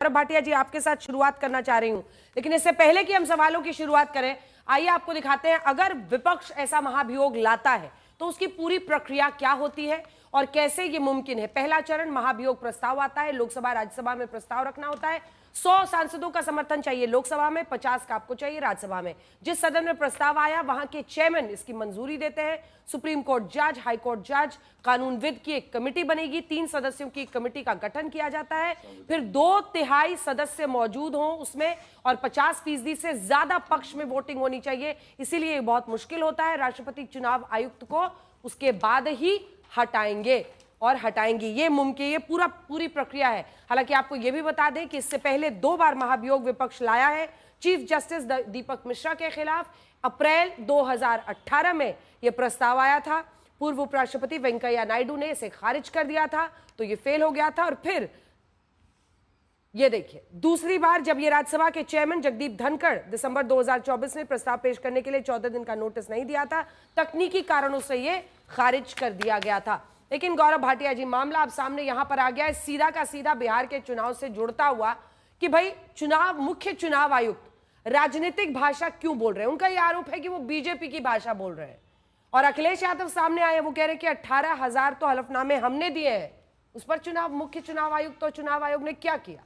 गौरव भाटिया जी, आपके साथ शुरुआत करना चाह रही हूं, लेकिन इससे पहले कि हम सवालों की शुरुआत करें, आइए आपको दिखाते हैं अगर विपक्ष ऐसा महाभियोग लाता है तो उसकी पूरी प्रक्रिया क्या होती है और कैसे ये मुमकिन है। पहला चरण महाभियोग प्रस्ताव आता है, लोकसभा राज्यसभा में प्रस्ताव रखना होता है। 100 सांसदों का समर्थन चाहिए लोकसभा में, 50 का आपको चाहिए राज्यसभा में। जिस सदन में प्रस्ताव आया वहां के चेयरमैन इसकी मंजूरी देते हैं। सुप्रीम कोर्ट जज, हाई कोर्ट जज, कानूनविद की एक कमेटी बनेगी, 3 सदस्यों की कमेटी का गठन किया जाता है। फिर 2/3 सदस्य मौजूद हों उसमें और 50% से ज्यादा पक्ष में वोटिंग होनी चाहिए। इसीलिए बहुत मुश्किल होता है। राष्ट्रपति चुनाव आयुक्त को उसके बाद ही हटाएंगे और हटाएंगी, ये मुमकिन, ये पूरी प्रक्रिया है। हालांकि आपको यह भी बता दें कि इससे पहले 2 बार महाभियोग विपक्ष लाया है। चीफ जस्टिस दीपक मिश्रा के खिलाफ अप्रैल 2018 में यह प्रस्ताव आया था। पूर्व उपराष्ट्रपति वेंकैया नायडू ने इसे खारिज कर दिया था, तो यह फेल हो गया था। और फिर ये देखिए, दूसरी बार जब ये राज्यसभा के चेयरमैन जगदीप धनखड़ दिसंबर 2024 में प्रस्ताव पेश करने के लिए 14 दिन का नोटिस नहीं दिया था, तकनीकी कारणों से ये खारिज कर दिया गया था। लेकिन गौरव भाटिया जी, मामला अब सामने यहां पर आ गया है, सीधा का सीधा बिहार के चुनाव से जुड़ता हुआ कि भाई मुख्य चुनाव आयुक्त राजनीतिक भाषा क्यों बोल रहे हैं। उनका यह आरोप है कि वो बीजेपी की भाषा बोल रहे हैं। और अखिलेश यादव सामने आए, वो कह रहे हैं कि 18,000 तो हलफनामे हमने दिए हैं। उस पर मुख्य चुनाव आयुक्त और चुनाव आयोग ने क्या किया?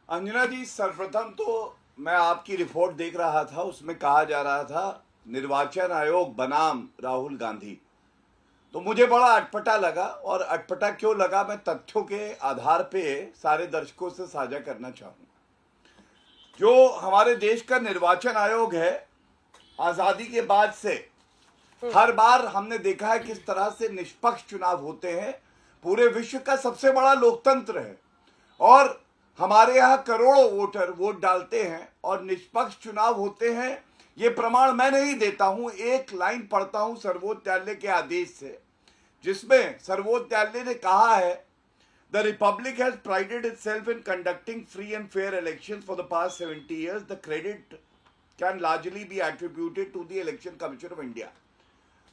अंजना जी, सर्वप्रथम तो मैं आपकी रिपोर्ट देख रहा था, उसमें कहा जा रहा था निर्वाचन आयोग बनाम राहुल गांधी। तो मुझे बड़ा अटपटा लगा, और अटपटा क्यों लगा मैं तथ्यों के आधार पे सारे दर्शकों से साझा करना चाहूंगा। जो हमारे देश का निर्वाचन आयोग है, आजादी के बाद से हर बार हमने देखा है किस तरह से निष्पक्ष चुनाव होते हैं। पूरे विश्व का सबसे बड़ा लोकतंत्र है और हमारे यहाँ करोड़ों वोटर वोट डालते हैं और निष्पक्ष चुनाव होते हैं। ये प्रमाण मैं नहीं देता हूं, एक लाइन पढ़ता हूं सर्वोच्च न्यायालय के आदेश से, जिसमें सर्वोच्च न्यायालय ने कहा है, the republic has prided itself in conducting free and fair elections for the past 70 years. The credit can largely be attributed to the Election Commission of India.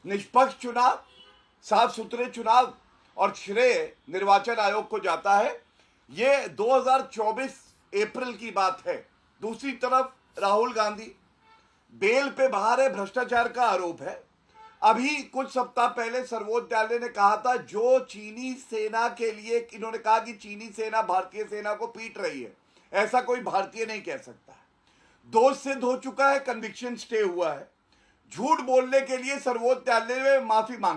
निष्पक्ष चुनाव, साफ सुथरे चुनाव और श्रेय निर्वाचन आयोग को जाता है। ये 2024 अप्रैल की बात है। दूसरी तरफ राहुल गांधी बेल पे बाहर है, भ्रष्टाचार का आरोप है। अभी कुछ सप्ताह पहले सर्वोच्च न्यायालय ने कहा था, जो चीनी सेना के लिए, इन्होंने कहा कि चीनी सेना भारतीय सेना को पीट रही है, ऐसा कोई भारतीय नहीं कह सकता है। दोष सिद्ध हो चुका है, कन्विक्शन स्टे हुआ है। झूठ बोलने के लिए सर्वोच्च न्यायालय में माफी मांगी।